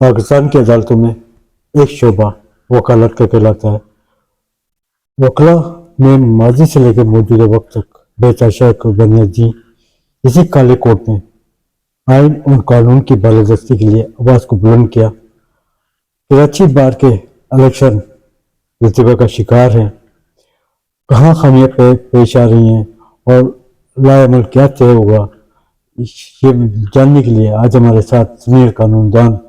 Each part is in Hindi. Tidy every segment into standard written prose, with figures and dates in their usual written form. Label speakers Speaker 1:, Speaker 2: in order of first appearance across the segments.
Speaker 1: पाकिस्तान की अदालतों में एक शोबा वकालत का कहलाता है। वकला में माजी से लेकर मौजूदा वक्त तक बेतहाशा बुनियादी इसी काले कोट में आइन और कानून की बालादस्ती के लिए आवाज को बुलंद किया। कराची बार के इलेक्शन इल्तिबा का शिकार हैं, कहाँ खामियां पेश आ रही हैं और लाएमल क्या तय होगा, ये जानने के लिए आज हमारे साथ सीनियर कानूनदान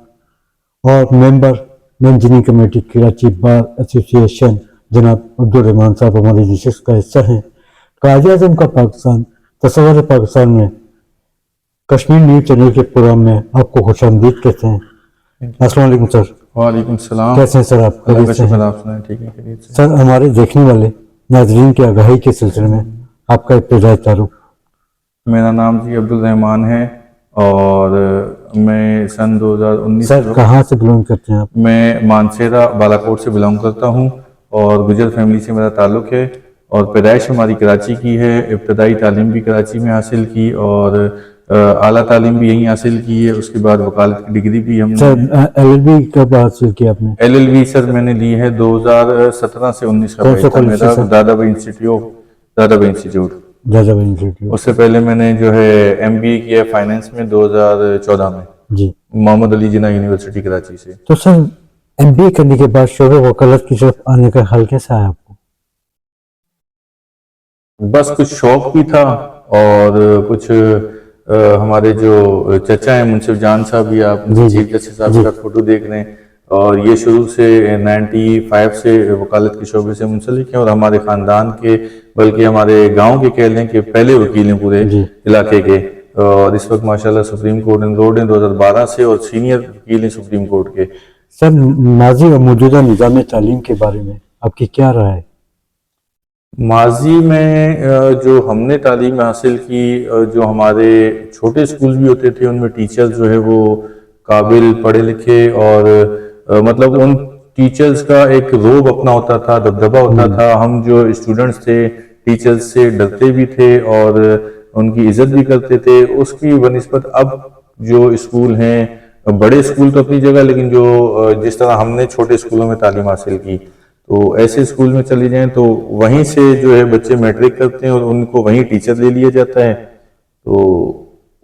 Speaker 1: और member managing committee Karachi bar association जनाब अब्दुल रहमान साहब हमारे नशिस्त का हिस्सा हैं। कायदे आज़म का पाकिस्तान तस्वर पाकिस्तान में कश्मीर न्यूज़ चैनल के प्रोग्राम में आपको खुशामदीद कहते हैं। अस्सलाम वालेकुम सर।
Speaker 2: वालेकुम सलाम।
Speaker 1: कैसे हैं सर आप?
Speaker 2: ठीक है
Speaker 1: सर, हमारे देखने वाले नाजरीन की आगाही के सिलसिले में आपका इब्तिदाई तारुफ।
Speaker 2: मेरा नाम जी अब्दुल रहमान है और मैं सन 2019
Speaker 1: सर कहाँ से बिलोंग करते हैं आप?
Speaker 2: मैं मानसेरा बालाकोट से बिलोंग करता हूँ और गुजर फैमिली से मेरा ताल्लुक़ है और पैदाइश हमारी कराची की है। इब्तदाई तालीम भी कराची में हासिल की और आला तालीम भी यहीं हासिल की है। उसके बाद वकालत की डिग्री भी हमने।
Speaker 1: सर LLB कब हासिल किया आपने?
Speaker 2: LLB सर मैंने ली है 2017 से 19 का बैच था मेरा, दादाभाई इंस्टीट्यूट। उससे पहले मैंने जो है MBA किया फाइनेंस में 2014 में जी, मोहम्मद अली जिन्ना यूनिवर्सिटी कराची से।
Speaker 1: तो सर MBA करने के बाद शोबे वकालत की तरफ आने का ख्याल कैसा है आपको?
Speaker 2: बस कुछ शौक भी था और कुछ हमारे जो चचा हैं मुंसिफ जान साहब भी, आप चीफ जस्टिस साहब का फोटो देख रहे हैं, और ये शुरू से 95 से वकालत के शोबे से मुंसलिक हैं और हमारे ख़ानदान के, बल्कि हमारे गांव के कह लें कि पहले वकील हैं पूरे इलाके के। और इस वक्त माशाल्लाह सुप्रीम कोर्ट एनरोल्ड हैं 2012 से और सीनियर वकील हैं सुप्रीम कोर्ट के।
Speaker 1: सर माजी और मौजूदा निज़ाम तालीम के बारे में आपकी क्या राय है?
Speaker 2: माजी में जो हमने तालीम हासिल की, जो हमारे छोटे स्कूल भी होते थे उनमें टीचर्स जो है वो काबिल पढ़े लिखे और मतलब उन टीचर्स का एक रोब अपना होता था, दबदबा होता था। हम जो स्टूडेंट्स थे टीचर्स से डरते भी थे और उनकी इज्जत भी करते थे। उसकी बनिस्बत अब जो स्कूल हैं, बड़े स्कूल तो अपनी जगह, लेकिन जो जिस तरह हमने छोटे स्कूलों में तालीम हासिल की, तो ऐसे स्कूल में चले जाएं तो वहीं से जो है बच्चे मैट्रिक करते हैं और उनको वहीं टीचर ले लिया जाता है। तो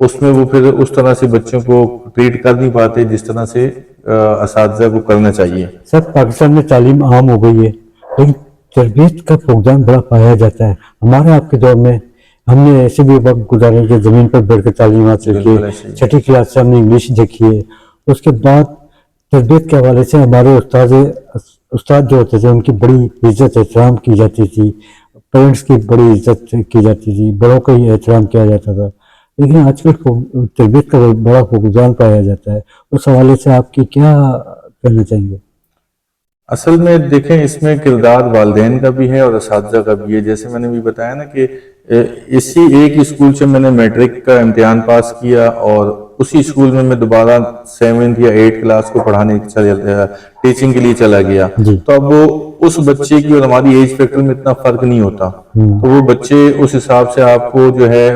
Speaker 2: उसमें वो फिर उस तरह से बच्चों को ट्रीट कर नहीं पाते जिस तरह से असातिज़ा को करना चाहिए।
Speaker 1: सर पाकिस्तान में तालीम आम हो गई है, लेकिन तरबियत का फुकदान बड़ा पाया जाता है। हमारे आपके दौर में हमने ऐसे भी वक्त गुजारे कि ज़मीन पर बैठकर तालीम हासिल की, छठी क्लास से हमने इंग्लिश देखी है। उसके बाद तरबियत के हवाले से हमारे उस्ताद जो होते थे उनकी बड़ी इज्जत एहतराम की जाती थी, पेरेंट्स की बड़ी इज्जत की जाती थी, बड़ों का ही एहतराम किया जाता था। लेकिन आजकल तरबियत का बड़ा फुकदान पाया जाता है, उस हवाले से आपकी क्या कहना चाहेंगे?
Speaker 2: असल में देखें, इसमें किरदार वालिदैन का भी है और असातिज़ा का भी है। जैसे मैंने भी बताया ना कि इसी एक स्कूल से मैंने मैट्रिक का इम्तिहान पास किया और उसी स्कूल में मैं दोबारा 7th या 8th क्लास को पढ़ाने टीचिंग के लिए चला गया। तो अब वो उस बच्चे की और हमारी एज फैक्टर में इतना फर्क नहीं होता, तो वो बच्चे उस हिसाब से आपको जो है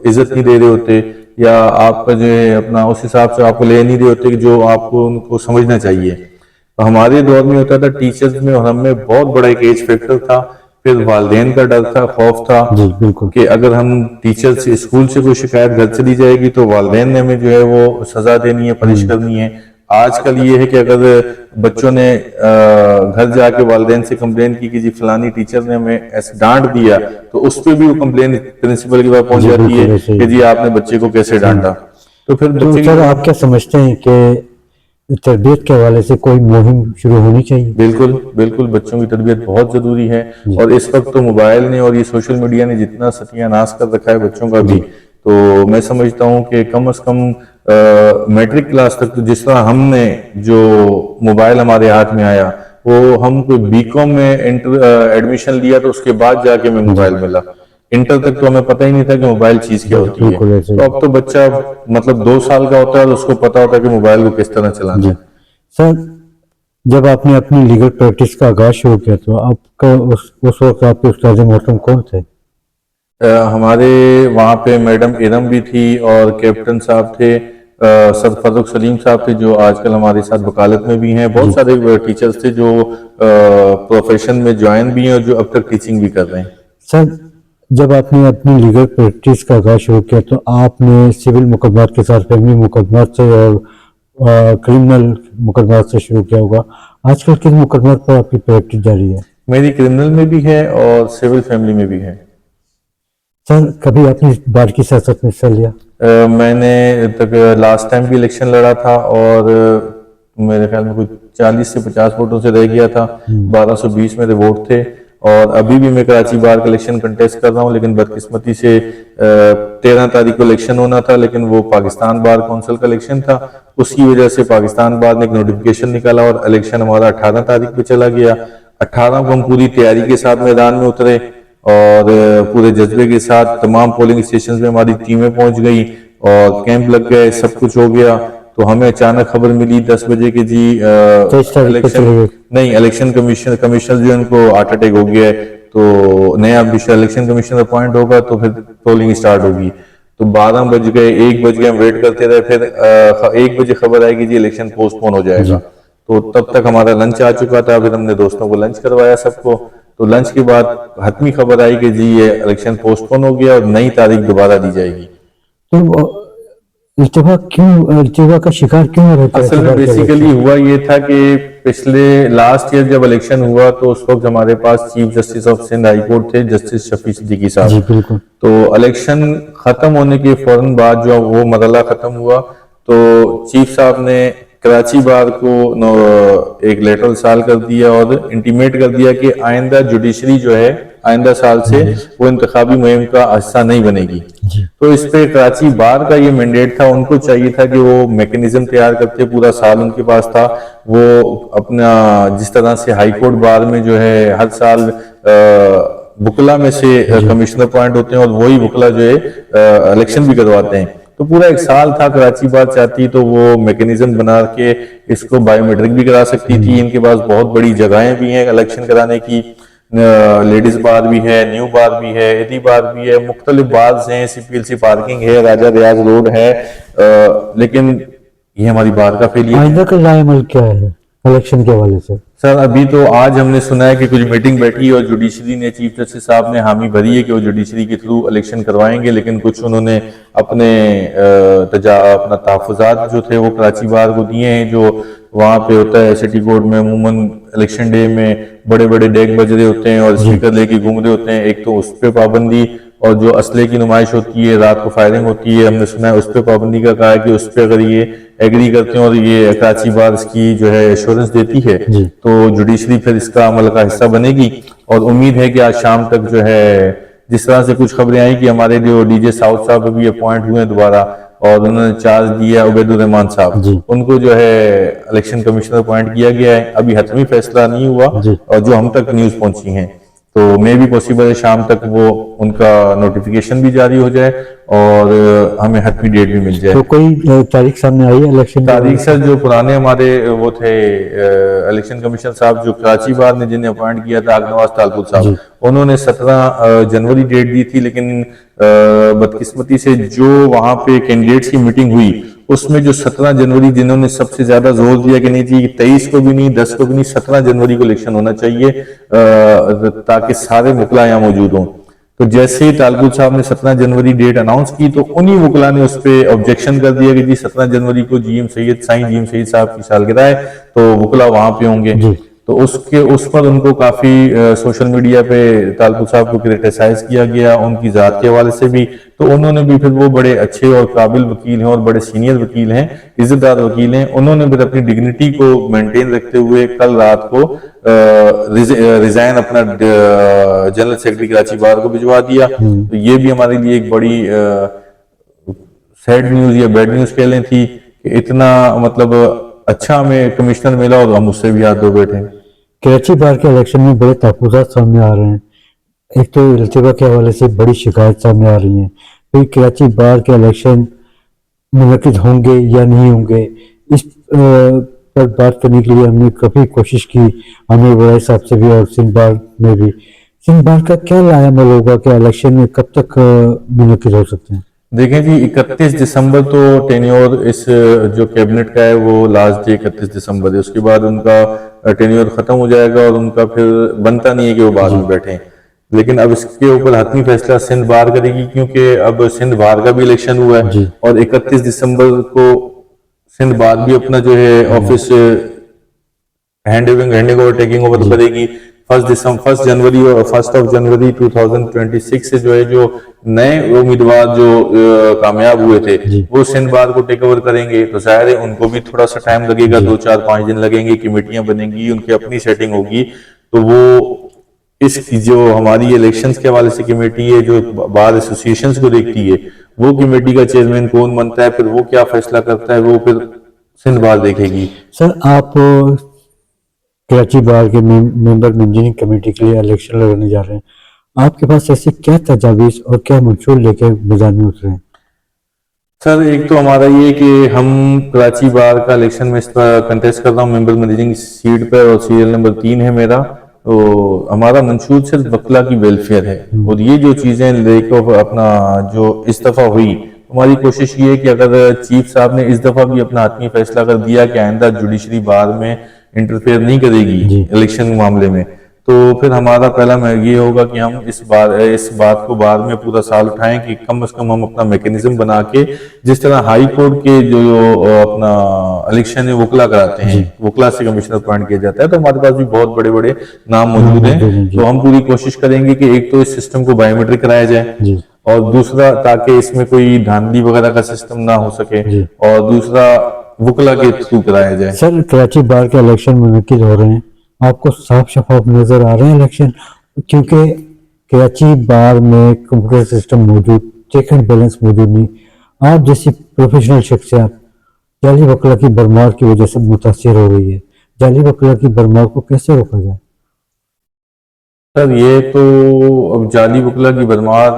Speaker 2: इज्जत नहीं दे रहे होते या आपका जो है अपना उस हिसाब से आपको ले नहीं रहे होते कि जो आपको उनको समझना चाहिए। तो हमारे दौर में होता था टीचर्स में और हमें बहुत बड़ा एक एज फैक्टर था, फिर वालिदैन का डर था, खौफ था कि अगर हम टीचर से स्कूल से कोई शिकायत घर चली जाएगी तो वालिदैन ने हमें जो है वो सजा देनी है, पनिश करनी है। आजकल ये है कि अगर बच्चों ने घर जाके वालिदैन से कंप्लेन की कि जी फलानी टीचर ने हमें ऐसे डांट दिया, तो उस पर भी वो कंप्लेन प्रिंसिपल के पास पहुंच जाती है कि जी आपने बच्चे को कैसे डांटा। तो फिर
Speaker 1: सर आप क्या समझते हैं कि तरबियत के हवाले से कोई मुहिम शुरू होनी चाहिए?
Speaker 2: बिल्कुल बिल्कुल, बच्चों की तरबियत बहुत जरूरी है और इस वक्त तो मोबाइल ने और ये सोशल मीडिया ने जितना सत्यानाश कर रखा है बच्चों का भी, तो मैं समझता हूँ कि कम से कम मैट्रिक क्लास तक तो जिस तरह हमने जो मोबाइल हमारे हाथ में आया, वो हम कोई BCom में एडमिशन लिया तो उसके बाद जाके हमें मोबाइल मिला। इंटर तक तो हमें पता ही नहीं था कि मोबाइल चीज क्या होती है। तो अब तो बच्चा मतलब 2 साल का होता है और उसको पता होता है कि मोबाइल को किस तरह चलाना है।
Speaker 1: सर जब आपने अपनी लीगल प्रैक्टिस का आगाज शुरू किया तो आपका उस वक्त आपके उस्ताद मोहतरम कौन थे?
Speaker 2: हमारे वहाँ पे मैडम इरम भी थी और कैप्टन साहब थे सर फर्रुख सलीम साहब थे जो आजकल हमारे साथ वकालत में भी हैं। बहुत सारे टीचर्स थे जो प्रोफेशन में ज्वाइन भी हैं और जो अब तक टीचिंग भी कर रहे हैं।
Speaker 1: सर, जब आपने अपनी लीगल प्रैक्टिस का आगाज शुरू किया तो आपने सिविल मुकदमात के साथ फैमिली मुकदमात से और क्रिमिनल मुकदमात से शुरू किया होगा। आजकल किस मुकदमात पर आपकी प्रैक्टिस जारी है?
Speaker 2: मेरी क्रिमिनल में भी है और सिविल फैमिली में भी है।
Speaker 1: सर, कभी आपने बार की सियासत में हिस्सा लिया?
Speaker 2: मैंने तक लास्ट टाइम भी इलेक्शन लड़ा था और मेरे ख्याल में कुछ 40 से 50 वोटों से रह गया था। 1220 मेरे वोट थे और अभी भी मैं कराची बार का इलेक्शन कंटेस्ट कर रहा हूं, लेकिन बदकिस्मती से 13 तारीख को इलेक्शन होना था, लेकिन वो पाकिस्तान बार काउंसिल का इलेक्शन था। उसकी वजह से पाकिस्तान बार ने एक नोटिफिकेशन निकाला और इलेक्शन हमारा 18 तारीख पे चला गया। 18 को हम पूरी तैयारी के साथ मैदान में उतरे और पूरे जज्बे के साथ तमाम पोलिंग स्टेशन में हमारी टीमें पहुंच गई और कैंप लग गए, सब कुछ हो गया। तो हमें अचानक खबर मिली 10 बजे के जी इलेक्शन कमिश्नर जो उनको हार्ट अटैक हो गया है, तो नया इलेक्शन कमिश्नर अपॉइंट होगा तो फिर पोलिंग स्टार्ट होगी। तो 12 बज गए, 1 बज गए, हम वेट करते रहे। फिर 1 बजे खबर आएगी जी इलेक्शन पोस्टपोन हो जाएगा। तो तब तक हमारा लंच आ चुका था। फिर हमने दोस्तों को लंच करवाया सबको। तो लंच के बाद हतमी खबर आई कि जी ये इलेक्शन पोस्टपोन हो गया और नई तारीख दोबारा दी जाएगी।
Speaker 1: तो इल्तिवा का शिकार क्यों हो रहा है?
Speaker 2: असल में बेसिकली हुआ ये था कि पिछले लास्ट ईयर जब इलेक्शन हुआ तो उस वक्त हमारे पास chief justice of Sindh high court थे, जस्टिस शफी सिद्दीकी साहब। तो इलेक्शन खत्म होने के फौरन बाद जो वो मरहला खत्म हुआ तो चीफ साहब ने कराची बार को एक लेटर साल कर दिया और इंटीमेट कर दिया कि आइंदा जुडिशरी जो है आइंदा साल से वो इंतखाबी मुहिम का हिस्सा नहीं बनेगी। तो इस पे कराची बार का ये मैंडेट था, उनको चाहिए था कि वो मैकेनिज्म तैयार करते, पूरा साल उनके पास था। वो अपना जिस तरह से हाई कोर्ट बार में जो है हर साल बुकला में से कमिश्नर अपॉइंट होते हैं और वही बुकला जो है इलेक्शन भी करवाते हैं। तो पूरा एक साल था, कराची बार चाहती तो वो मैकेनिज्म बना के इसको बायोमेट्रिक भी करा सकती थी। इनके पास बहुत बड़ी जगहें भी हैं इलेक्शन कराने की, लेडीज बार भी है, न्यू बार भी है, एडी बार भी है, मुख्तलिफ बार्स हैं, CPLC पार्किंग है, राजा रियाज रोड है। लेकिन ये हमारी बार का फेलियर।
Speaker 1: आइंदा का राय-ए-अमल क्या है इलेक्शन के हवाले से?
Speaker 2: सर, अभी तो आज हमने सुना है कि कुछ मीटिंग बैठी और जुडिशरी ने, चीफ जस्टिस साहब ने हामी भरी है कि वो जुडिशरी के थ्रू इलेक्शन करवाएंगे, लेकिन कुछ उन्होंने अपने अपना तहफ़्फ़ुज़ात जो थे वो कराची बार को दिए हैं। जो वहाँ पे होता है सिटी कोर्ट में अमूमन इलेक्शन डे में बड़े बड़े डेग बज रहे होते हैं और स्पीकर लेके घूम रहे होते हैं, एक तो उस पर पाबंदी, और जो असले की नुमाइश होती है, रात को फायरिंग होती है, हमने सुना है उस पर पाबंदी का कहा है कि उस पर अगर ये एग्री करते हैं और ये कराची बार इसकी जो है एश्योरेंस देती है तो जुडिशरी फिर इसका अमल का हिस्सा बनेगी। और उम्मीद है कि आज शाम तक जो है, जिस तरह से कुछ खबरें आई कि हमारे जो डीजे साउथ साहब भी अपॉइंट हुए दोबारा और उन्होंने चार्ज दिया उबैदुर रहमान साहब, उनको जो है इलेक्शन कमिश्नर अपॉइंट किया गया है। अभी हतमी फैसला नहीं हुआ और जो हम तक न्यूज पहुंची है तो मे भी पॉसिबल है शाम तक वो उनका नोटिफिकेशन भी जारी हो जाए और हमें हतमी डेट भी मिल जाए।
Speaker 1: तो कोई तारीख सामने आई है इलेक्शन
Speaker 2: तारीख? सर, जो पुराने हमारे वो थे इलेक्शन कमिश्नर साहब जो कराची बार ने जिन्हें अपॉइंट किया था, आगनवाज तालपुर साहब, उन्होंने 17 जनवरी डेट दी थी। लेकिन बदकिस्मती से जो वहां पे कैंडिडेट्स की मीटिंग हुई उसमें जो 17 जनवरी जिन्होंने सबसे ज्यादा जोर दिया कि नहीं जी 23 को भी नहीं, 10 को भी नहीं, 17 जनवरी को इलेक्शन होना चाहिए ताकि सारे मुकला यहाँ मौजूद हों। तो जैसे ही तालपुर साहब ने 17 जनवरी डेट अनाउंस की तो उन्हीं वकला ने उस पर ऑब्जेक्शन कर दिया कि जी 17 जनवरी को साईं जीएम सैयद साहब की सालगिरह है तो वकला वहां पे होंगे। तो उस पर उनको काफी सोशल मीडिया पे तालपुर साहब को क्रिटिसाइज किया गया उनकी जात के हवाले से भी। तो उन्होंने भी फिर, वो बड़े अच्छे और काबिल वकील हैं और बड़े सीनियर वकील हैं, इज्जतदार वकील हैं, उन्होंने फिर अपनी डिग्निटी को मेंटेन रखते हुए कल रात को रिजाइन अपना जनरल सेक्रेटरी कराची बार को भिजवा दिया। तो ये भी हमारे लिए एक बड़ी सैड न्यूज या बैड न्यूज कह लें थी कि इतना मतलब अच्छा हमें कमिश्नर मिला और हम उससे भी हाथ धो बैठे।
Speaker 1: कराची बार के इलेक्शन में बड़े तहफ़्फ़ुज़ात सामने आ रहे हैं। एक तो इल्तिवा के हवाले से बड़ी शिकायत सामने आ रही है, तो कराची बार के इलेक्शन मुनक़िद होंगे या नहीं होंगे, इस पर बात करने के लिए हमने काफ़ी कोशिश की, हमें वराई साहब से भी और सिंध बार में भी। सिंध बार का क्या लाया अमल होगा कि इलेक्शन में कब तक मुनक़िद हो सकते हैं?
Speaker 2: देखें जी, 31 दिसंबर तो टेन्योर इस जो कैबिनेट का है वो लास्ट डे 31 दिसंबर है। उसके बाद उनका टेन्योर खत्म हो जाएगा और उनका फिर बनता नहीं है कि वो बाद में बैठे। लेकिन अब इसके ऊपर हतमी फैसला सिंध बार करेगी, क्योंकि अब सिंध बार का भी इलेक्शन हुआ है
Speaker 1: जी
Speaker 2: और 31 दिसंबर को सिंध बार भी अपना जो है office handing over taking over करेगी। 1 2026 से जो है जो नए उम्मीदवार जो कामयाब हुए थे
Speaker 1: जी
Speaker 2: वो सिंध बार को टेक ओवर करेंगे। तो जाहिर है उनको भी थोड़ा सा टाइम लगेगा,
Speaker 1: जी
Speaker 2: 2 4 5 दिन लगेंगे, कमेटियां बनेंगी, उनकी अपनी सेटिंग होगी। तो वो इस जो हमारी इलेक्शंस के हवाले से कमेटी है जो बार एसोसिएशंस को देखती है, वो कमेटी का चेयरमैन कौन बनता है, फिर वो क्या फैसला करता है, वो फिर सिंध बार देखेगी।
Speaker 1: सर, आप कराची बार के मेंबर मैनेजिंग कमेटी के लिए इलेक्शन लड़ने जा रहे हैं। आपके पास ऐसी क्या तजावीज़ और क्या मंशूर लेके मैदान में उतरे हैं?
Speaker 2: सर, एक तो हमारा ये कि हम कराची बार का इलेक्शन में इस पर कंटेस्ट कर रहा हूँ मेंबर मैनेजिंग सीट पर और सीरियल नंबर 3 है मेरा। तो हमारा मंशूर सिर्फ वकला की वेलफेयर है और ये जो चीज़ें लेकर अपना जो इस दफ़ा हुई, हमारी कोशिश ये है कि अगर चीफ साहब ने इस दफ़ा भी अपना आत्मी फैसला कर दिया कि आइंदा जुडिशरी बार में इंटरफेयर नहीं करेगी
Speaker 1: जी
Speaker 2: इलेक्शन मामले में, तो फिर हमारा पहला ये होगा कि हम इस बात को बाद में पूरा साल उठाएं कि कम से कम हम अपना मैकेनिज्म बना के, जिस तरह हाई कोर्ट के जो अपना इलेक्शन है वकला कराते हैं, वकला से कमिश्नर अपॉइंट किया जाता है, तो हमारे पास भी बहुत बड़े बड़े नाम मौजूद हैं।
Speaker 1: जी
Speaker 2: तो हम पूरी कोशिश करेंगे कि एक तो इस सिस्टम को बायोमेट्रिक कराया जाए
Speaker 1: जी
Speaker 2: और दूसरा ताकि इसमें कोई धांधली वगैरह का सिस्टम ना हो सके,
Speaker 1: जी
Speaker 2: और दूसरा वकला के थ्रू कराया जाए।
Speaker 1: सर, कराची बार के इलेक्शन मुनक्किद हो रहे हैं, आपको साफ शफाफ नजर आ रहे हैं इलेक्शन? क्योंकि कराची बार में कंप्यूटर सिस्टम मौजूद, चेक एंड बैलेंस मौजूद नहीं। आप जैसी प्रोफेशनल शख्सियत जाली वकला की भरमार की वजह से मुतासर हो रही है। जाली वकला की भरमार को कैसे रोका जाए?
Speaker 2: सर, ये तो अब जाली वकला की भरमार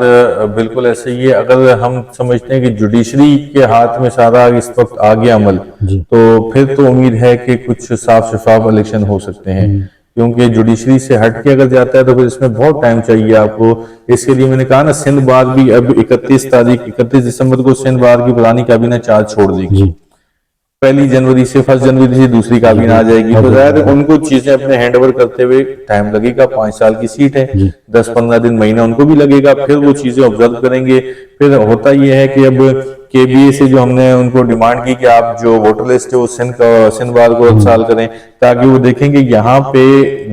Speaker 2: बिल्कुल ऐसे ही है। अगर हम समझते हैं कि जुडिशरी के हाथ में सारा इस वक्त आ गया अमल,
Speaker 1: जी
Speaker 2: तो फिर तो उम्मीद है कि कुछ साफ शफाफ इलेक्शन हो सकते हैं। क्योंकि जुडिशरी से हट के अगर जाता है तो फिर इसमें बहुत टाइम चाहिए आपको। इसके लिए मैंने कहा ना, सिंध बार भी अब 31 दिसंबर को सिंध बार की पुरानी काबीना चार्ज छोड़ देगी।
Speaker 1: जी
Speaker 2: 1 जनवरी से 1 जनवरी से दूसरी काबीना आ जाएगी, तो जाहिर है उनको चीजें अपने हैंड ओवर करते हुए टाइम लगेगा। 5 साल की सीट है,
Speaker 1: जी
Speaker 2: 10 15 दिन महीना उनको भी लगेगा, फिर वो चीजें ऑब्जर्व करेंगे। फिर होता ये है कि अब केबीए से जो हमने उनको डिमांड की कि आप जो वोटर लिस्ट है वो सिंध बार को साल करें, ताकि वो देखेंगे यहाँ पे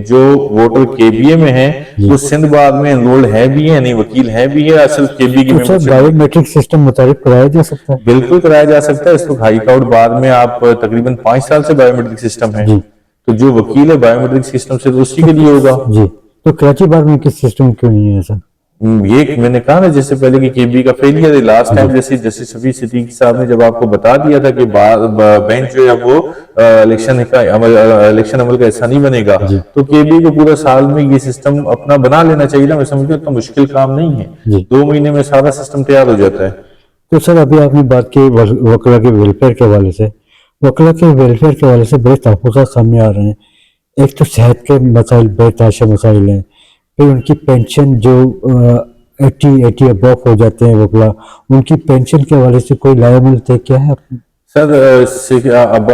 Speaker 2: जो वोटर केबीए में है वो सिंध बार में एनरोल्ड है भी है, नहीं वकील है भी है, सिर्फ केबीए की
Speaker 1: तो सर,
Speaker 2: मेंबरशिप।
Speaker 1: बायोमेट्रिक सिस्टम मुताबिक कराया जा सकता है?
Speaker 2: बिल्कुल कराया जा सकता है। इस वक्त हाई कोर्ट बार में आप तकरीबन 5 साल से बायोमेट्रिक सिस्टम है,
Speaker 1: जी
Speaker 2: तो जो वकील है बायोमेट्रिक सिस्टम से तो उसी के लिए होगा।
Speaker 1: जी तो कराची बार में किस सिस्टम क्यों नहीं है सर?
Speaker 2: ये मैंने कहा ना जैसे पहले कि केबी का फेलियर है। लास्ट टाइम जैसे जस्टिस शफी सिद्दीकी साहब ने जब आपको बता दिया था कि बेंच जो है वो इलेक्शन अमल का हिस्सा नहीं बनेगा, तो केबी को पूरा साल में ये सिस्टम अपना बना लेना चाहिए था। मैं समझता हूँ इतना मुश्किल काम नहीं है,
Speaker 1: जी
Speaker 2: 2 महीने में सारा सिस्टम तैयार हो जाता है।
Speaker 1: तो सर, अभी आपने बात की वकला के वेलफेयर के हवाले से। वकला के वेलफेयर के हवाले से बड़े तहफ़्फ़ुज़ात सामने आ रहे हैं। एक तो सेहत के मसाइल, बेतहाशा मसाइल हैं। फिर उनकी पेंशन जो 80 अबव हो जाते हैं वकला, उनकी पेंशन के हवाले से कोई लायामल तय क्या है आपने?
Speaker 2: सर,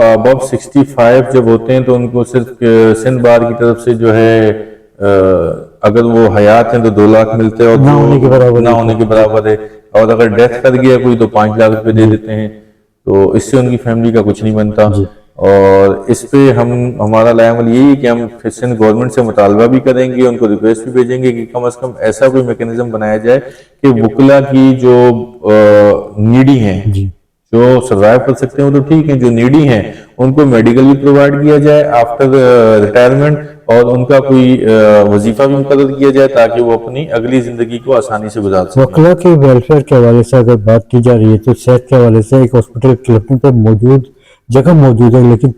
Speaker 2: अबव 65 जब होते हैं तो उनको सिर्फ सिंध बार की तरफ से जो है अगर वो हयात हैं तो 2 लाख मिलते हैं और
Speaker 1: ना होने के बराबर
Speaker 2: ना होने के बराबर है, और अगर डेथ कर गया कोई तो 5 लाख रुपए दे देते हैं। तो इससे उनकी फैमिली का कुछ नहीं बनता।
Speaker 1: जी
Speaker 2: और इस पे हमारा लायामल यही है कि हम फिर सिंध गवर्नमेंट से मुतालबा भी करेंगे, उनको रिक्वेस्ट भी भेजेंगे कि कम से कम ऐसा कोई मैकेनिज्म बनाया जाए कि वकला की जो नीडी हैं,
Speaker 1: जी
Speaker 2: जो सर्वाइव कर सकते हैं वो तो ठीक है, जो नीडी हैं उनको मेडिकल भी प्रोवाइड किया जाए आफ्टर रिटायरमेंट, और उनका कोई वजीफा भी मुकर्रर किया जाए ताकि वो अपनी अगली जिंदगी को आसानी से गुजार सकें।
Speaker 1: वकला के वेलफेयर के हवाले से अगर बात की जा रही है तो सेहत के हवाले से एक हॉस्पिटल क्लिनिक पर जगह मौजूद है, लेकिन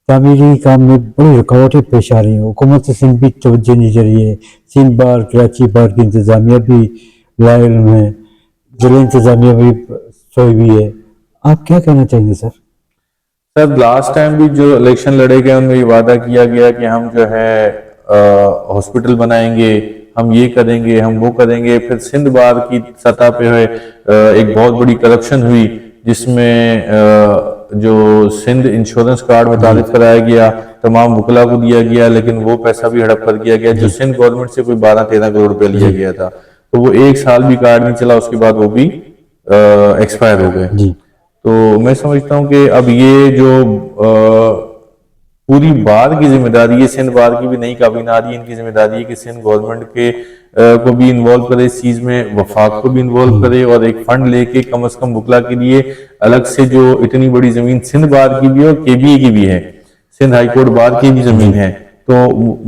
Speaker 1: तामीरी काम में बड़ी रुकावटें पेश आ रही हैं। हुकूमत से सिंध भी तवज्जो नहीं दे रही है। सिंध बार, कराची बार की इंतजामिया भी लायल है, जिला इंतजामिया भी सोई हुई है। आप क्या कहना चाहेंगे सर?
Speaker 2: सर, लास्ट टाइम भी जो इलेक्शन लड़े गए उनमें ये वादा किया गया कि हम जो है हॉस्पिटल बनाएंगे, हम ये करेंगे, हम वो करेंगे। फिर सिंध बार की सतह पे है एक बहुत बड़ी करप्शन हुई, जिसमें जो सिंध इंश्योरेंस कार्ड मुतारिफ कराया गया, तमाम वकला को दिया गया, लेकिन वो पैसा भी हड़प कर दिया गया, जो सिंध गवर्नमेंट से कोई 12-13 करोड़ रुपया लिया गया था। तो वो 1 साल भी कार्ड नहीं चला, उसके बाद वो भी एक्सपायर हो गए।
Speaker 1: जी
Speaker 2: तो मैं समझता हूँ कि अब ये जो पूरी बार की जिम्मेदारी है, सिंध बार की भी नई काबीना आ रही है, इनकी जिम्मेदारी है कि सिंध गवर्नमेंट के को भी इन्वॉल्व करे इस चीज में, वफाक को भी इन्वॉल्व करे, और एक फंड लेके कम से कम वकला के लिए अलग से, जो इतनी बड़ी जमीन सिंध बार की भी है और केबीए की भी है, सिंध हाईकोर्ट बार की भी जमीन है, तो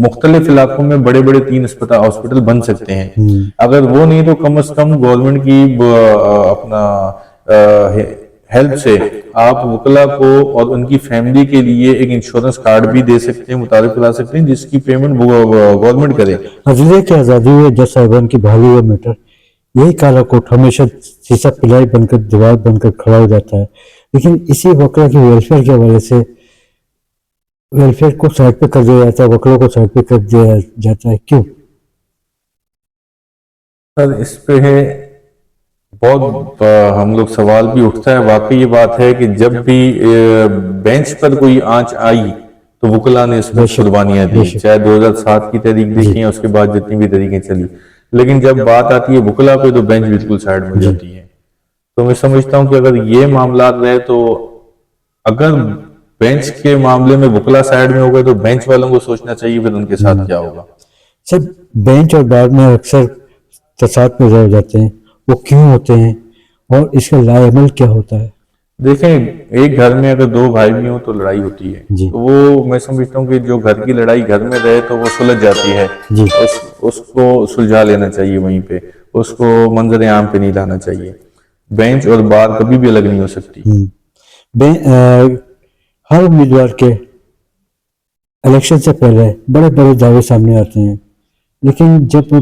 Speaker 2: मुख्तलिफ इलाकों में बड़े बड़े 3 हॉस्पिटल बन सकते हैं। अगर वो नहीं तो कम से कम गवर्नमेंट की अपना हेल्प से आप वकला को और उनकी फैमिली के लिए एक इंश्योरेंस कार्ड भी दे सकते हैं, मुतारिफ करा सकते हैं, जिसकी पेमेंट गवर्नमेंट करे।
Speaker 1: अजीजे की आज़ादी है, जज साहिबान की बहाली है मैटर, यही काला कोट हमेशा शीशा पिलाई बनकर, दीवार बनकर खड़ा हो जाता है। लेकिन इसी वकला की वेलफेयर की वजह से वेलफेयर को साइड पे कर दिया जाता है, वकलों को साइड पे कर दिया जाता है, क्यों?
Speaker 2: सर इस पे है बहुत हम लोग सवाल भी उठता है। वाकई ये बात है कि जब भी बेंच पर कोई आंच आई तो वकला ने इसमें कुर्बानियां दी, चाहे 2007 की तहरीक देखी है, उसके बाद जितनी भी तहरीकें चली, लेकिन जब बात आती है वकला पे तो बेंच बिल्कुल साइड में जाती है। तो मैं समझता हूँ कि अगर ये मामला रहे, तो अगर बेंच के मामले में वकला साइड में हो गए तो बेंच वालों को सोचना चाहिए फिर उनके साथ क्या होगा।
Speaker 1: सर बेंच और बार में अक्सर तसाद पैदा हो जाते हैं, वो क्यों होते हैं और इसका लाएमल क्या होता है?
Speaker 2: देखें, एक घर में अगर 2 भाई भी हों तो लड़ाई होती है, तो वो मैं समझता हूँ कि जो घर की लड़ाई घर में रहे तो वो सुलझ जाती है, उसको सुलझा लेना चाहिए वहीं पे, उसको मंजर आम पे नहीं लाना चाहिए। बेंच और बार कभी भी अलग नहीं हो सकती।
Speaker 1: हर उम्मीदवार के इलेक्शन से पहले बड़े बड़े दावे सामने आते हैं, लेकिन जब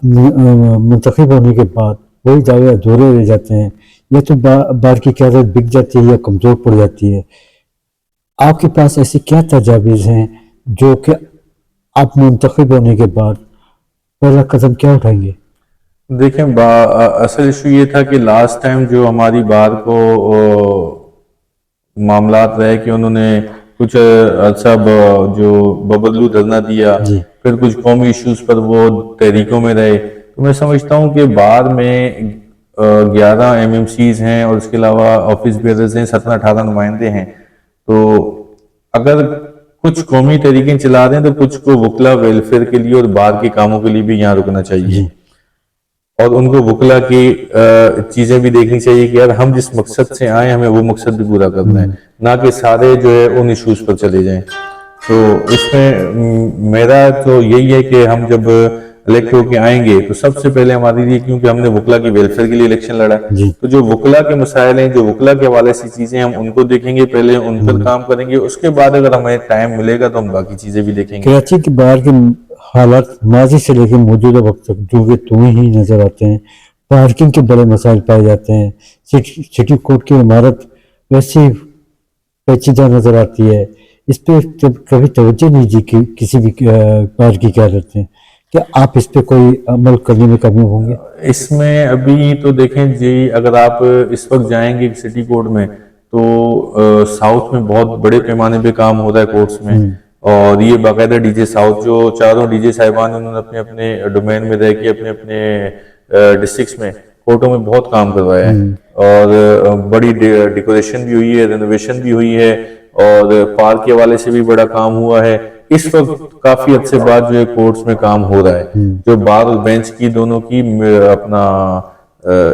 Speaker 1: मुंतखब होने के बाद वही दावे अधूरे रह जाते हैं, या तो बार की क़यादत बिक जाती है या कमज़ोर पड़ जाती है। आपके पास ऐसी क्या तजावीज़ हैं जो कि आप मुंतखब होने के बाद पहला कदम क्या उठाएंगे?
Speaker 2: देखें, असल इशू ये था कि लास्ट टाइम जो हमारी बार को मामलात रहे कि उन्होंने कुछ अर्सा जो बबलू धरना दिया, फिर कुछ कौमी इश्यूज पर वो तहरीकों में रहे, तो मैं समझता हूँ कि बार में 11 MMCs हैं और उसके अलावा ऑफिस बेयरर्स हैं, 17-18 नुमाइंदे हैं। तो अगर कुछ कौमी तहरीकें चला रहे हैं तो कुछ को वकला वेलफेयर के लिए और बार के कामों के लिए भी यहाँ रुकना चाहिए, और उनको वकला की चीजें भी देखनी चाहिए कि यार हम जिस मकसद से आए हमें वो मकसद भी पूरा करना है, ना कि सारे जो है उन इश्यूज पर चले जाएं। तो इसमें मेरा तो यही है कि हम जब इलेक्ट होके आएंगे तो सबसे पहले हमारे लिए, क्योंकि हमने वकला की वेलफेयर के लिए इलेक्शन लड़ा, तो जो वकला के मसाइल हैं, जो वकला के हवाले से चीजें, हम उनको देखेंगे, पहले उन पर काम करेंगे, उसके बाद अगर हमें टाइम मिलेगा तो हम बाकी चीजें भी देखेंगे।
Speaker 1: कराची के बाहर के हालात माजी से लेकर मौजूदा वक्त तक जो कि तुम्हें ही नजर आते हैं, पार्किंग के बड़े मसाइल पाए जाते हैं, सिटी कोर्ट की इमारत वैसी पेचीदा नजर आती है, इस पर कभी तवज्जो नहीं दी कि किसी भी बार की क्या करते हैं, क्या आप इस पे कोई अमल करने में कामयाब होंगे?
Speaker 2: इसमें अभी तो देखें जी, अगर आप इस वक्त जाएंगे सिटी कोर्ट में तो साउथ में बहुत बड़े पैमाने पे काम हो रहा है कोर्ट्स में, और ये बाकायदा डीजे साउथ जो चारों डीजे साहिबान उन्होंने अपने अपने डोमेन में रह के अपने अपने डिस्ट्रिक्ट्स में कोर्टों में बहुत काम करवाया है, और बड़ी डेकोरेशन भी हुई है, रेनोवेशन भी हुई है, और पार्क के हवाले से भी बड़ा काम हुआ है। इस वक्त काफी अच्छे बाद जो है कोर्ट्स में काम हो रहा है, जो बार और बेंच की दोनों की अपना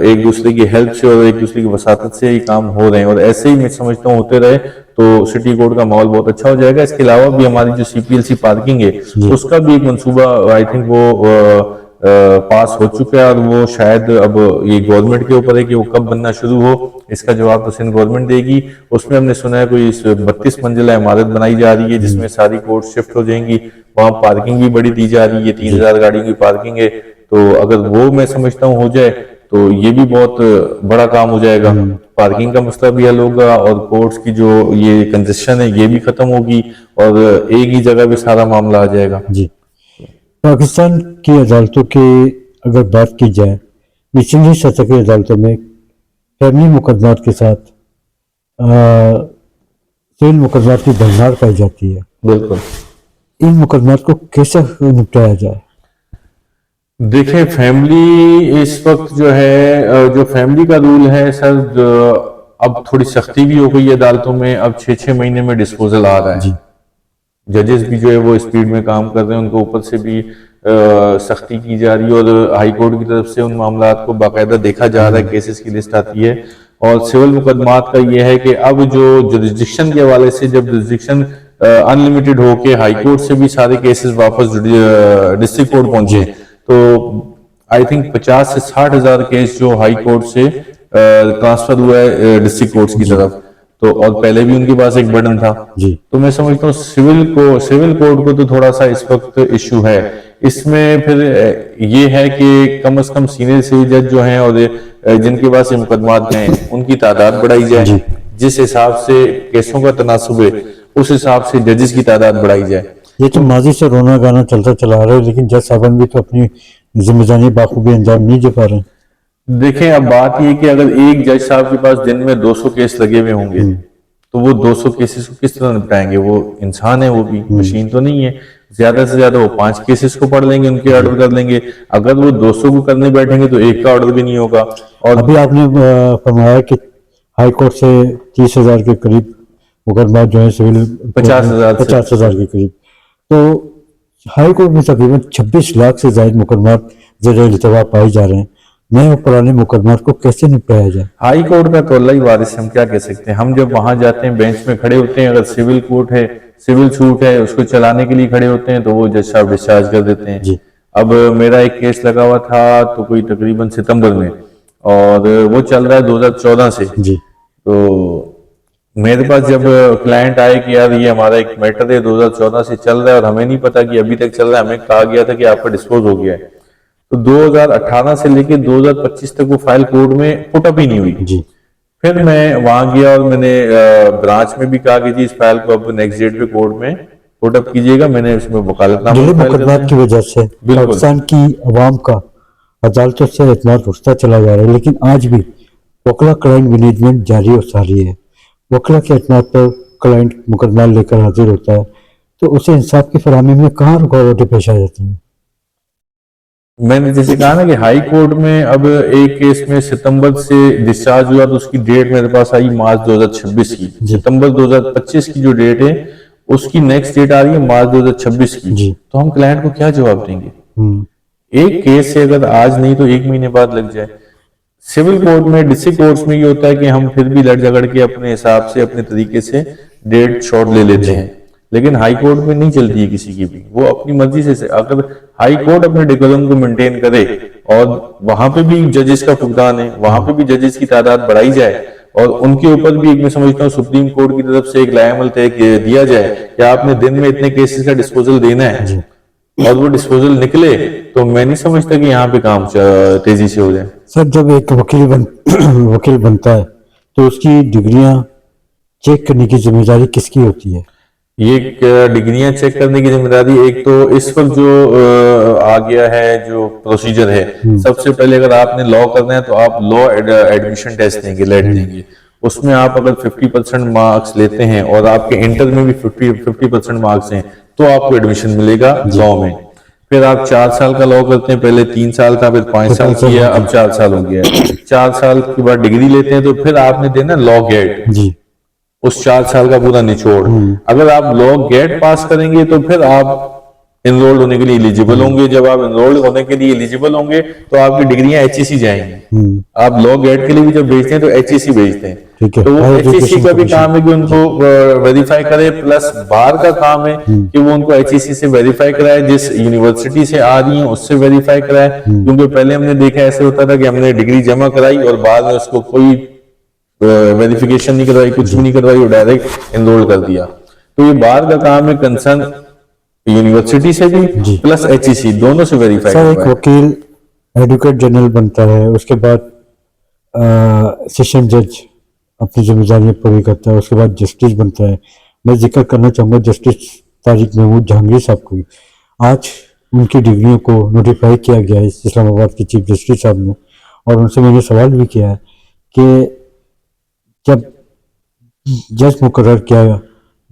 Speaker 2: एक दूसरे की हेल्प से और एक दूसरे की वसातत से ही काम हो रहे हैं, और ऐसे ही मैं समझता हूँ होते रहे तो सिटी कोर्ट का माहौल बहुत अच्छा हो जाएगा। इसके अलावा भी हमारी जो CPLC पार्किंग है उसका भी एक मंसूबा आई थिंक वो पास हो चुका है, और वो शायद अब ये गवर्नमेंट के ऊपर है कि वो कब बनना शुरू हो, इसका जवाब तो सिंध गवर्नमेंट देगी। उसमें हमने सुना है कोई 32 मंजिला इमारत बनाई जा रही है जिसमें सारी कोर्ट शिफ्ट हो जाएंगी, वहां पार्किंग भी बड़ी दी जा रही है, 3000 गाड़ियों की पार्किंग है। तो अगर वो मैं समझता हूँ हो जाए तो ये भी बहुत बड़ा काम हो जाएगा, पार्किंग का मसला भी हल होगा, और कोर्ट्स की जो ये कंजेशन है ये भी खत्म होगी, और एक ही जगह पे सारा मामला आ जाएगा।
Speaker 1: जी, पाकिस्तान की अदालतों की अगर बात की जाए, निचली सतह की अदालतों में फैमिली मुकदमात के साथ सिविल मुकदमात की भरमार पाई जाती है।
Speaker 2: बिल्कुल।
Speaker 1: इन मुकदमात को कैसे निपटाया जाए?
Speaker 2: देखिए, फैमिली इस वक्त जो है जो फैमिली का रूल है सर, अब थोड़ी सख्ती भी हो गई है अदालतों में। अब 6-6 महीने में डिस्पोजल आ रहा है।
Speaker 1: जी।
Speaker 2: जजेस भी जो है वो स्पीड में काम कर रहे हैं, उनके ऊपर से भी सख्ती की जा रही है और हाई कोर्ट की तरफ से उन मामलात को बाकायदा देखा जा रहा है, केसेस की लिस्ट आती है। और सिविल मुकदमात का ये है कि अब जो जुरिस्डिक्शन के हवाले से, जब जुरिस्डिक्शन अनलिमिटेड होके हाई कोर्ट से भी सारे केसेस वापस डिस्ट्रिक्ट कोर्ट पहुंचे, तो आई थिंक 50 से 60 हजार केस जो हाई कोर्ट से ट्रांसफर हुआ है डिस्ट्रिक्ट कोर्ट्स की तरफ, तो और पहले भी उनके पास एक बर्डन था।
Speaker 1: जी।
Speaker 2: तो मैं समझता हूँ सिविल कोर्ट को तो थोड़ा सा इस वक्त इश्यू है। इसमें फिर ये है कि कम से कम सीनियर सिविल जज जो हैं और जिनके पास ये मुकदमात हैं, उनकी तादाद बढ़ाई जाए। जिस हिसाब से केसों का तनासुब है, उस हिसाब से जजेस की तादाद बढ़ाई जाए।
Speaker 1: ये तो माजी से रोना गाना चलता चला आ रहा है, लेकिन जज साहब भी तो अपनी जिम्मेदारी बाखूबी अंजाम नहीं दे पा रहे।
Speaker 2: देखें, अब बात ये कि अगर एक जज साहब के पास दिन में 200 केस लगे हुए होंगे, तो वो 200 केसेस को किस तरह निपटाएंगे? वो इंसान है, वो भी मशीन तो नहीं है। ज्यादा से ज्यादा वो 5 केसेस को पढ़ लेंगे, उनके ऑर्डर कर लेंगे। अगर वो 200 को करने बैठेंगे तो एक का ऑर्डर भी नहीं होगा। और
Speaker 1: अभी आपने फरमाया कि हाई कोर्ट से 30,000 के करीब मुकदमा जो है सिविल 50,000 के करीब, तो हाई कोर्ट में तकरीबन 26 लाख से ज्यादा मुकदमा ज़ेरे इल्तवा पाए जा रहे हैं। नए और पुराने मुकदमात को कैसे निपटाया जाए?
Speaker 2: हाई कोर्ट का तो अल्लाह ही वारिस, हम क्या कह सकते हैं। हम जब वहां जाते हैं, बेंच में खड़े होते हैं, अगर सिविल कोर्ट है, सिविल सूट है, उसको चलाने के लिए खड़े होते हैं, तो वो जज साहब डिस्चार्ज कर देते हैं।
Speaker 1: जी।
Speaker 2: अब मेरा एक केस लगा हुआ था, तो कोई तकरीबन सितंबर में, और वो चल रहा है 2014 से।
Speaker 1: जी।
Speaker 2: तो मेरे पास जब क्लाइंट आए कि यार ये हमारा एक मैटर है 2014 से चल रहा है और हमें नहीं पता कि अभी तक चल रहा है, हमें कहा गया था कि आपका डिस्पोज हो गया है, तो 2018 से लेके 2025 तक वो फाइल कोर्ट में पुटअप ही नहीं हुई।
Speaker 1: जी।
Speaker 2: फिर मैं वहां गया और मैंने ब्रांच में भी कहा कि जी इस फाइल को अब नेक्स्ट डेट पे कोर्ट में पुटअप कीजिएगा। मैंने इसमें वकालतनामा
Speaker 1: मुकदमात की वजह से पाकिस्तान की अवाम का अदालतों से एतमाद उठता चला जा रहा है, लेकिन आज भी वकला क्लाइंट मैनेजमेंट जारी और सारी है। वकला के एतमाद पर क्लाइंट मुकदमा लेकर हाजिर होता है, तो उसे इंसाफ की फराहमी में कहाँ रुकावटें पेश आ जाती हैं?
Speaker 2: मैंने जैसे कहा ना कि हाई कोर्ट में अब एक केस में सितंबर से डिस्चार्ज हुआ, तो उसकी डेट मेरे पास आई मार्च 2026 की। सितंबर 2025 की जो डेट है, उसकी नेक्स्ट डेट आ रही है मार्च 2026 की। तो हम क्लाइंट को क्या जवाब देंगे? एक केस से अगर आज नहीं तो 1 महीने बाद लग जाए। सिविल कोर्ट में, डिस्ट्रिक्ट कोर्ट्स में ये होता है कि हम फिर भी लड़ झगड़ के अपने हिसाब से, अपने तरीके से डेट शॉर्ट ले लेते हैं, लेकिन हाई कोर्ट में नहीं चलती है किसी की भी। वो अपनी मर्जी से अगर हाई कोर्ट अपने डेकोरम को मेंटेन करे और वहां पे भी जजेस का फुकदान है, वहां पे भी जजेस की तादाद बढ़ाई जाए और उनके ऊपर भी एक, मैं समझता हूँ सुप्रीम कोर्ट की तरफ से एक लाएमल तय दिया जाए कि आपने दिन में इतने केसेस का डिस्पोजल देना है, और वो डिस्पोजल निकले, तो मैं नहीं समझता कि यहाँ पे काम तेजी से हो जाए।
Speaker 1: सर, जब एक वकील बनता है तो उसकी डिग्रियां चेक करने की जिम्मेदारी किसकी होती है?
Speaker 2: ये डिग्रियां चेक करने की जिम्मेदारी, एक तो इस वक्त जो आ गया है जो प्रोसीजर है, सबसे पहले अगर आपने लॉ करना है तो आप लॉ एडमिशन टेस्ट देंगे, लेट देंगे। उसमें आप अगर 50% मार्क्स लेते हैं और आपके इंटर में भी 50% मार्क्स हैं, तो आपको एडमिशन मिलेगा लॉ में। फिर आप 4 साल का लॉ करते हैं, पहले 3 साल था, फिर 5 साल किया, अब 4 साल हो गया है। 4 साल के बाद डिग्री लेते हैं, तो फिर आपने देना लॉ गेट।
Speaker 1: जी।
Speaker 2: उस 4 साल का पूरा निचोड़। अगर आप लॉ गेट पास करेंगे तो फिर आप एनरोल्ड होने के लिए एलिजिबल होंगे। जब आप एनरोल्ड होने के लिए एलिजिबल होंगे तो आपकी डिग्रियां HEC जाएंगी। आप लॉ गेट के लिए भी जब भेजते हैं तो HEC भेजते हैं, तो वो HEC का भी काम है कि उनको वेरीफाई करे, प्लस बार का काम है कि वो उनको HEC से वेरीफाई कराए, जिस यूनिवर्सिटी से आ रही है उससे वेरीफाई कराए। क्योंकि पहले हमने देखा ऐसे होता था कि हमने डिग्री जमा कराई और बाद में उसको कोई वेरिफिकेशन नहीं करवाई, कुछ भी नहीं करवाई, वो डायरेक्ट एनरोल कर दिया। तो ये बार का काम है, कंसर्न यूनिवर्सिटी से भी प्लस HEC दोनों से वेरीफाई।
Speaker 1: सर, एक वकील एडवोकेट जनरल बनता है, उसके बाद सेशन जज अपनी जिम्मेदारियां पूरी करता है, उसके बाद जस्टिस बनता है। मैं जिक्र करना चाहूँगा जस्टिस तारिक महमूद जहांगीर साहब को। आज उनकी डिग्रियों को नोटिफाई किया गया है इस्लामाबाद के चीफ जस्टिस साहब ने, और उनसे मैंने सवाल भी किया है कि जब जज मुकर्रर किया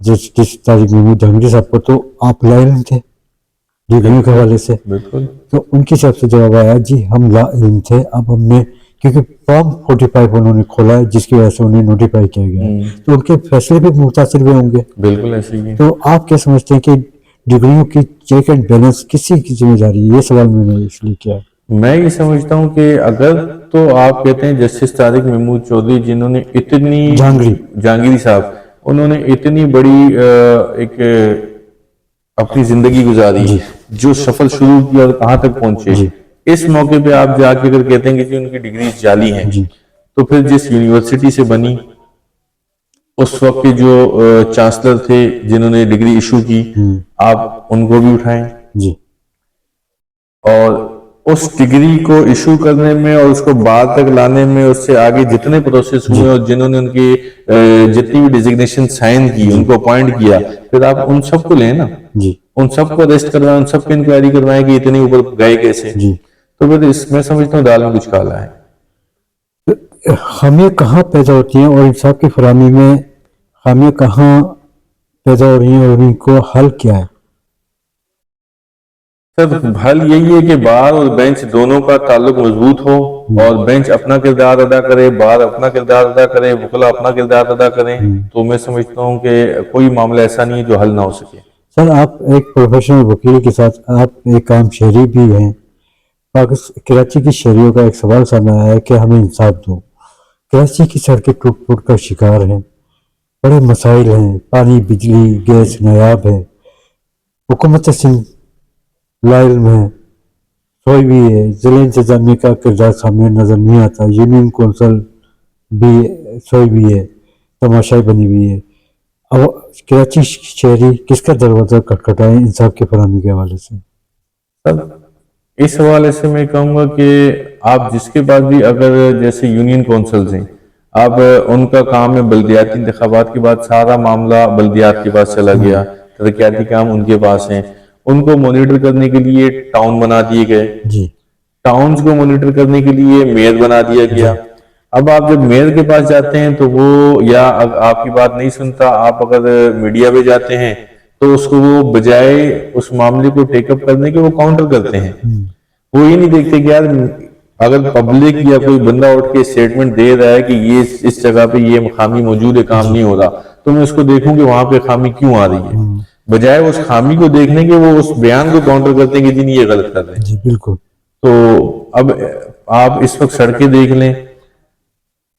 Speaker 1: जस्टिस तारिक महमूद जहांगीर साहब को, तो आप लाइल थे डिग्रियों के हवाले से?
Speaker 2: बिल्कुल।
Speaker 1: तो उनकी तरफ से जवाब आया, जी हम लाइल थे, अब हमने, क्योंकि फॉर्म 45 उन्होंने खोला है जिसकी वजह से उन्हें नोटिफाई किया गया है, तो उनके फैसले भी मुतासिर हुए होंगे।
Speaker 2: बिल्कुल ऐसे ही है।
Speaker 1: तो आप क्या समझते हैं कि डिग्रियों की चेक एंड बैलेंस किसी की जिम्मेदारी है? ये सवाल मैंने इसलिए किया है।
Speaker 2: मैं ये समझता हूँ कि अगर तो आप कहते हैं जस्टिस तारिक महमूद चौधरी जिन्होंने इतनी जहांगीरी साहब, उन्होंने इतनी बड़ी एक अपनी जिंदगी गुजारी, जो सफर शुरू किया और कहाँ तक पहुंचे, इस मौके पे आप जाके अगर कहते हैं कि उनकी डिग्री जाली है, तो फिर जिस यूनिवर्सिटी से बनी, उस वक्त के जो चांसलर थे जिन्होंने डिग्री इशू की, आप उनको भी उठाएं
Speaker 1: जी,
Speaker 2: और उस डिग्री को इशू करने में और उसको बाद तक लाने में, उससे आगे जितने प्रोसेस हुए और जिन्होंने उनकी जितनी भी डिजिग्नेशन साइन की, उनको अपॉइंट किया, फिर आप उन सबको लें ना
Speaker 1: जी,
Speaker 2: उन सबको अरेस्ट करवाएं, उन सबकी इंक्वायरी करवाएं कि इतने ऊपर गए कैसे।
Speaker 1: जी,
Speaker 2: तो फिर इसमें समझता हूँ दाल में कुछ काला है।
Speaker 1: खामियां कहाँ पैदा होती हैं और इंसाफ की फरहमी में खामियां कहाँ पैदा हो रही हैं और इनको हल क्या है?
Speaker 2: सर हल यही है कि बार और बेंच दोनों का ताल्लुक मजबूत हो और बेंच अपना किरदार अदा करे, बार अपना किरदार अदा करे, वकील अपना किरदार अदा करें, तो मैं समझता हूँ कि कोई मामला ऐसा नहीं है जो हल ना हो सके।
Speaker 1: सर, आप एक प्रोफेशनल वकील के साथ आप एक आम शहरी भी हैं। कराची की शहरियों का एक सवाल सामने आया है कि हमें इंसाफ दो। कराची की सड़कें टूट फूट का शिकार हैं, बड़े मसाइल हैं, पानी, बिजली, गैस नायाब है, हुकूमत सिंध लाइल में सोई भी है, जिले इंतजामिया का किरदार सामने नजर नहीं आता, यूनियन कौंसिल भी सोई भी है, तमाशाई बनी हुई है। अब कराची शहरी किसका दरवाजा खटखटाए इंसाफ की फरहमी के हवाले से?
Speaker 2: सर इस हवाले से मैं कहूँगा कि आप जिसके पास भी, अगर जैसे यूनियन काउंसिल्स हैं, अब उनका काम है बल्दियाती इंतखाबात के बाद सारा मामला बल्दियात के पास चला गया, तरक्याती काम उनके पास हैं, उनको मॉनिटर करने के लिए टाउन बना दिए गए, टाउन्स को मॉनिटर करने के लिए मेयर बना दिया गया। अब आप जब मेयर के पास जाते हैं तो वो या आपकी बात नहीं सुनता, आप अगर मीडिया पे जाते हैं तो उसको वो बजाय उस मामले को टेकअप करने के वो काउंटर करते हैं। वो ये नहीं देखते कि यार अगर पब्लिक या कोई बंदा उठ के स्टेटमेंट दे रहा है कि ये इस जगह पे ये खामी मौजूद है, काम नहीं हो रहा, तो मैं उसको देखूं कि वहां पे खामी क्यों आ रही है, बजाय उस खामी को देखने के वो उस बयान को काउंटर करते हैं कि जी नहीं ये गलत कर रहे हैं।
Speaker 1: जी बिल्कुल।
Speaker 2: तो अब आप इस वक्त सड़कें देख लें,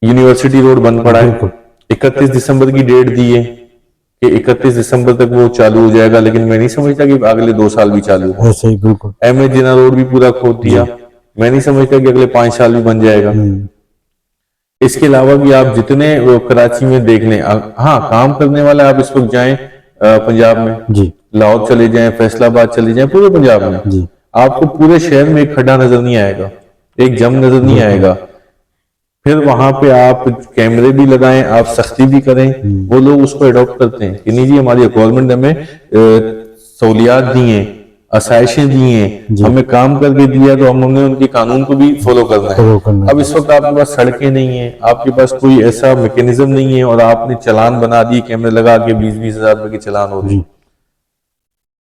Speaker 2: यूनिवर्सिटी रोड बंद पड़ा है, 31 दिसंबर की डेट दी है कि 31 दिसंबर तक वो चालू हो जाएगा, लेकिन मैं नहीं समझता कि अगले 2 साल भी चालू हो।
Speaker 1: ऐसे ही बिल्कुल।
Speaker 2: एम एच जिना रोड भी पूरा खोद दिया, मैं नहीं समझता कि अगले 5 साल भी बन जाएगा। इसके अलावा भी आप जितने कराची में देख लें, हाँ काम करने वाले आप इस वक्त जाएं पंजाब में, लाहौर चले जाएं, फैसलाबाद चले जाएं, पूरे पंजाब में आपको पूरे शहर में एक खड्डा नजर नहीं आएगा, एक जम नजर नहीं आएगा। फिर वहां पे आप कैमरे भी लगाएं, आप सख्ती भी करें, वो लोग उसको अडॉप्ट करते हैं कि नहीं जी हमारी गवर्नमेंट ने हमें सहूलियात दी हैं, आसाइशें दी हैं, हमें काम करके दिया, तो हमने उनके कानून को भी फॉलो करना है। अब इस वक्त आपके पास सड़कें नहीं है, आपके पास कोई ऐसा मैकेनिज्म नहीं है, और आपने चालान बना दिए कैमरे लगा के 20-20 हजार रुपए के चालान हो रहे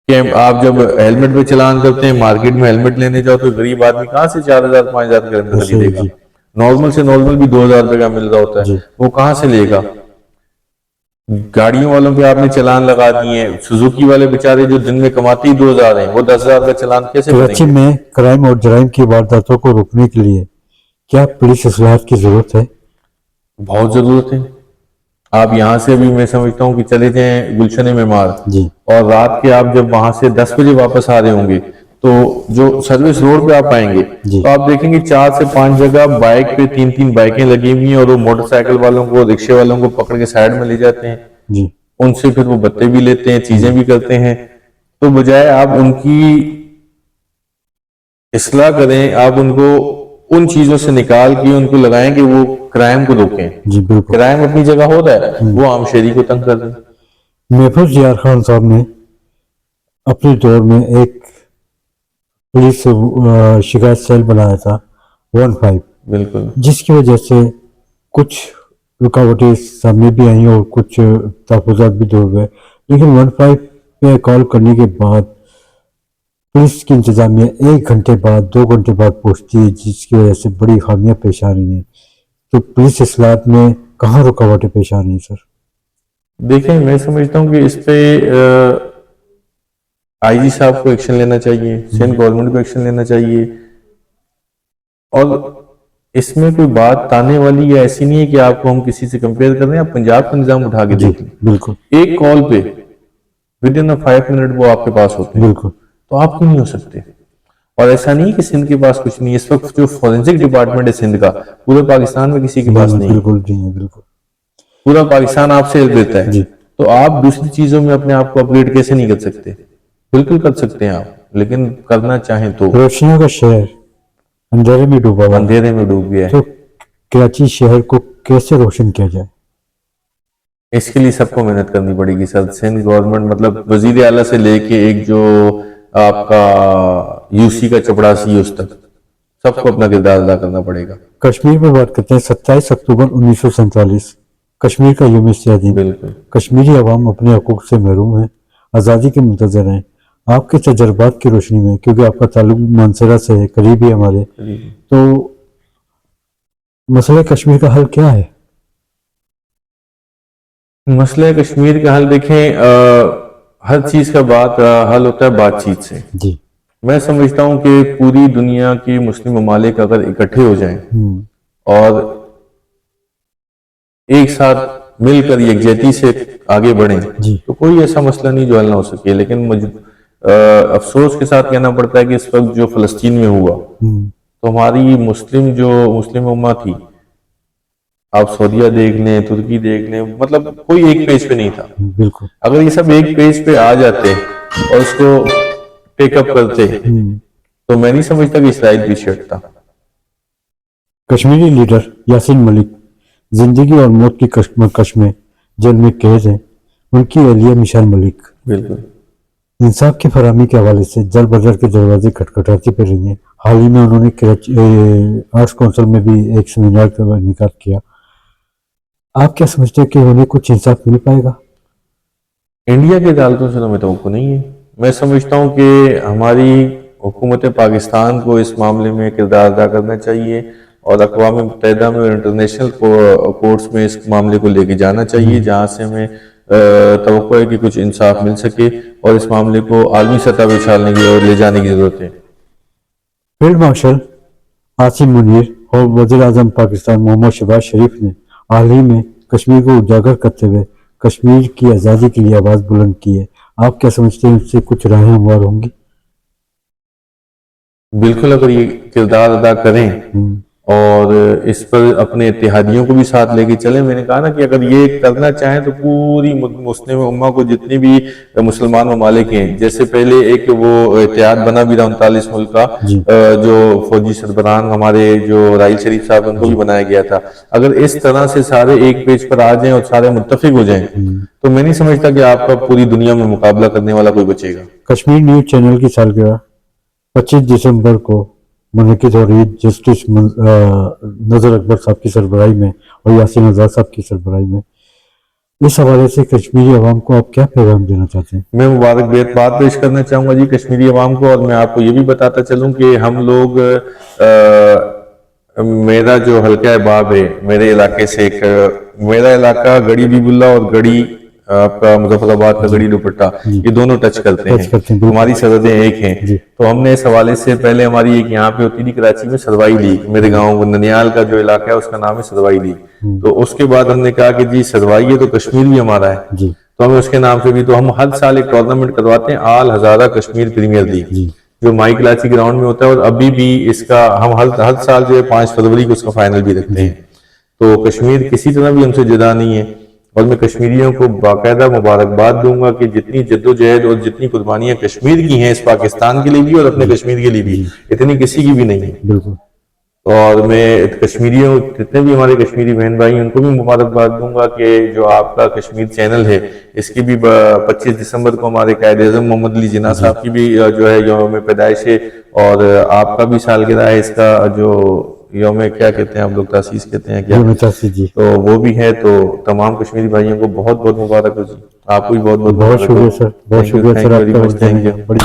Speaker 2: हैं। आप जब हेलमेट पे चालान करते हैं, मार्केट में हेलमेट लेने जाओ तो गरीब आदमी कहाँ से 4,000-5,000 का हेलमेट खरीदेगा? नॉर्मल से नॉर्मल भी 2,000 रुपए का मिल रहा होता है, वो कहाँ से लेगा? गाड़ियों वालों पे आपने चालान लगा दिए, सुजुकी वाले बेचारे जो दिन में कमाते ही 2,000 हैं, वो 10,000 का चालान कैसे भरेंगे?
Speaker 1: कराची में क्राइम और जराइम की वारदातों को रोकने के लिए क्या पुलिस इस्लाहात की जरूरत है? बहुत
Speaker 2: जरूरत है। आप यहाँ से भी मैं समझता हूँ कि चले जाएं गुलशन मेमार, और रात के आप जब वहां से 10 बजे वापस आ रहे होंगे, तो जो सर्विस रोड पे आप आएंगे तो आप देखेंगे 4 से 5 जगह बाइक पे 3-3 बाइकें लगी हुई हैं, और वो मोटरसाइकिल वालों को, रिक्शे वालों को पकड़ के साइड में ले जाते हैं, उनसे फिर वो बत्ते भी लेते हैं, चीजें भी करते हैं। तो बजाय आप उनकी इस्लाह करें, आप उनको उन चीजों से निकाल के उनको लगाएं कि वो क्राइम को रोकें। क्राइम अपनी जगह हो रहा है, वो आम शहरी को तंग कर रहे हैं।
Speaker 1: महफूज यार खान साहब ने अपने दौर में एक पुलिस शिकायत सेल बनाया था 15,
Speaker 2: बिल्कुल
Speaker 1: जिसकी वजह से कुछ रुकावटें सामने भी आई और कुछ तहफ़्फ़ुज़ात भी दूर हुए। लेकिन 15 पे कॉल करने के बाद पुलिस की इंतज़ामिया 1 घंटे बाद 2 घंटे बाद पहुंचती है, जिसकी वजह से बड़ी खामियां पेश आ रही हैं। तो पुलिस इस्लाहत में कहाँ रुकावटें पेश आ रही हैं सर?
Speaker 2: देखें, मैं समझता हूँ कि इस पे आईजी साहब को एक्शन लेना चाहिए, सिंध गवर्नमेंट को एक्शन लेना चाहिए। और इसमें कोई बात ताने वाली या ऐसी नहीं है कि आपको हम किसी से कंपेयर कर रहे हैं। आप पंजाब का निजाम उठा के
Speaker 1: जी
Speaker 2: देख लें,
Speaker 1: बिल्कुल
Speaker 2: एक कॉल पे विद इन 5 मिनट वो आपके पास होते हैं,
Speaker 1: बिल्कुल
Speaker 2: तो आप क्यों नहीं हो सकते? और ऐसा नहीं है कि सिंध के पास कुछ नहीं है। इस वक्त जो फॉरेंसिक डिपार्टमेंट है सिंध का, पूरे पाकिस्तान में किसी के पास नहीं है।
Speaker 1: बिल्कुल जी बिल्कुल
Speaker 2: पूरा पाकिस्तान आपसे हेल्प लेता है,
Speaker 1: जी
Speaker 2: तो आप दूसरी चीजों में अपने आप को अपग्रेड कैसे नहीं कर सकते? बिल्कुल कर सकते हैं आप, लेकिन करना चाहें तो।
Speaker 1: रोशनियों का शहर अंधेरे में डूबा हुआ है,
Speaker 2: अंधेरे में डूब गया है।
Speaker 1: तो कराची शहर को कैसे रोशन किया जाए?
Speaker 2: इसके लिए सबको मेहनत करनी पड़ेगी सर। सिंध गवर्नमेंट मतलब वजीर आला से लेके एक जो आपका यूसी का चपड़ासी उस तक सबको अपना किरदार अदा करना पड़ेगा।
Speaker 1: कश्मीर पर बात करते हैं। 27 अक्टूबर 1947 कश्मीर का यौम इत्तेहादी।
Speaker 2: बिल्कुल
Speaker 1: कश्मीरी अवाम अपने हकूक से महरूम है, आज़ादी के मुंतज़र हैं। आपके तजर्बात की रोशनी में, क्योंकि आपका ताल्लुक मानसरा से है, करीबी हमारे, तो मसले कश्मीर का हल क्या है?
Speaker 2: मसले कश्मीर का हल देखें, हर चीज का हल होता है बातचीत से।
Speaker 1: जी
Speaker 2: मैं समझता हूं कि पूरी दुनिया के मुस्लिम ममालिक अगर इकट्ठे हो जाएं और एक साथ मिलकर यकजहती से आगे बढ़ें,
Speaker 1: जी
Speaker 2: तो कोई ऐसा मसला नहीं जो हल ना हो सके। लेकिन अफसोस के साथ कहना पड़ता है कि इस वक्त जो फलस्तीन में हुआ, तो हमारी मुस्लिम उम्मा थी, आप सऊदीया देख लें, तुर्की देख लें, मतलब कोई एक पेज पे नहीं था।
Speaker 1: बिल्कुल
Speaker 2: अगर ये सब एक पेज पे आ जाते और उसको टेकअप करते, तो मैं नहीं समझता कि इसराइल पीछे हटता।
Speaker 1: कश्मीरी लीडर यासीन मलिक जिंदगी और मौत की कश्मकश में जेल में कैद हैं। उनकी अहलिया मिशाल मलिक
Speaker 2: बिल्कुल
Speaker 1: इंसाफ की फरहमी के हवाले से जल बजर के दरवाजे खटखटाती फिर रही हैं। हाल ही में उन्होंने कराची आर्ट्स काउंसिल में भी एक सेमिनार का इनेकाद किया। आप क्या समझते हैं कि उन्हें कुछ इंसाफ मिल पाएगा?
Speaker 2: इंडिया की अदालतों से तो मैं तो नहीं है। मैं समझता हूँ कि हमारी हुकूमत पाकिस्तान को इस मामले में किरदार अदा करना चाहिए और अक़वाम मुत्तहिदा में और इंटरनेशनल कोर्ट्स में इस मामले को लेके जाना चाहिए, जहाँ से हमें तवक्को है कि कुछ इंसाफ मिल सके और इस मामले को आलमी सतह पर उछालने की और ले जाने की जरूरत है।
Speaker 1: फील्ड मार्शल आसिम मुनीर और वज़ीर आज़म पाकिस्तान मोहम्मद शहबाज शरीफ ने हाल ही में कश्मीर को उजागर करते हुए कश्मीर की आज़ादी के लिए आवाज़ बुलंद की है। आप क्या समझते हैं, उससे कुछ राहें हमवार होंगी?
Speaker 2: बिल्कुल, अगर ये किरदार अदा करें और इस पर अपने इत्तेहादियों को भी साथ लेके चले। मैंने कहा ना कि अगर ये करना चाहें तो पूरी मुस्लिम उम्मा को, जितनी भी मुसलमान ममालिक हैं, जैसे पहले एक वो इत्तेहाद बना भी था 39 मुल्क का, जो फौजी सरबराह हमारे जो राइल शरीफ साहब, उनको भी बनाया गया था। अगर इस तरह से सारे एक पेज पर आ जाएं और सारे मुत्तफिक हो जाएं, तो मैं नहीं समझता कि आपका पूरी दुनिया में मुकाबला करने वाला कोई बचेगा।
Speaker 1: कश्मीर न्यूज चैनल की सालगिरह 25 दिसंबर को मुनक़िद हो रही जस्टिस नज़र अकबर साहब की सरबराही में और यासीन आज़ाद साहब की सरबराही में, इस हवाले से कश्मीरी अवाम को आप क्या पैगाम देना चाहते हैं?
Speaker 2: मैं मुबारकबाद पेश करना चाहूँगा जी कश्मीरी अवाम को। और मैं आपको ये भी बताता चलूँ कि हम लोग मेरा जो हल्का है बाब है, मेरे इलाके से मेरा इलाका गढ़ी बीबुल्ला और गढ़ी आपका मुजफ्फराबाद का गढ़ी दुपट्टा, ये दोनों टच करते हैं। हमारी सरहदें एक हैं। तो हमने इस हवाले से पहले हमारी एक यहाँ पे होती थी कराची में सरवाई लीग, मेरे गाँव ननियाल का जो इलाका है उसका नाम है सरवाई लीग। तो उसके बाद हमने कहा कि जी सरवाई है तो कश्मीर भी हमारा है, तो हमें उसके नाम से भी, तो हम हर साल एक टूर्नामेंट करवाते हैं, आल हजारा कश्मीर प्रीमियर लीग, जो माई कराची ग्राउंड में होता है। और अभी भी इसका हम हर साल जो है 5 फरवरी को उसका फाइनल भी रखते हैं। तो कश्मीर किसी तरह भी हमसे जुदा नहीं है। और मैं कश्मीरियों को बाकायदा मुबारकबाद दूंगा कि जितनी जद्दोजहद और जितनी कुर्बानियां कश्मीर की हैं इस पाकिस्तान के लिए भी और अपने कश्मीर के लिए भी, इतनी किसी की भी नहीं है।
Speaker 1: बिल्कुल।
Speaker 2: और मैं कश्मीरियों, जितने भी हमारे कश्मीरी बहन भाई हैं, उनको भी मुबारकबाद दूंगा कि जो आपका कश्मीर चैनल है, इसकी भी 25 दिसंबर को हमारे कायद-ए-आज़म मोहम्मद अली जिन्ना साहब की भी जो है यौम पैदाइश है, और आपका भी सालगिरह है, इसका जो यौम क्या कहते हैं आप लोग, तासीस कहते हैं क्या,
Speaker 1: जी।
Speaker 2: तो वो भी है। तो तमाम कश्मीरी भाइयों को बहुत बहुत मुबारक हो जी। आपको भी बहुत बहुत
Speaker 1: बहुत शुक्रिया सर, बहुत शुक्रिया सर,
Speaker 2: थैंक यू वेरी
Speaker 1: आपका
Speaker 2: मच, थैंक यू।
Speaker 1: बड़ी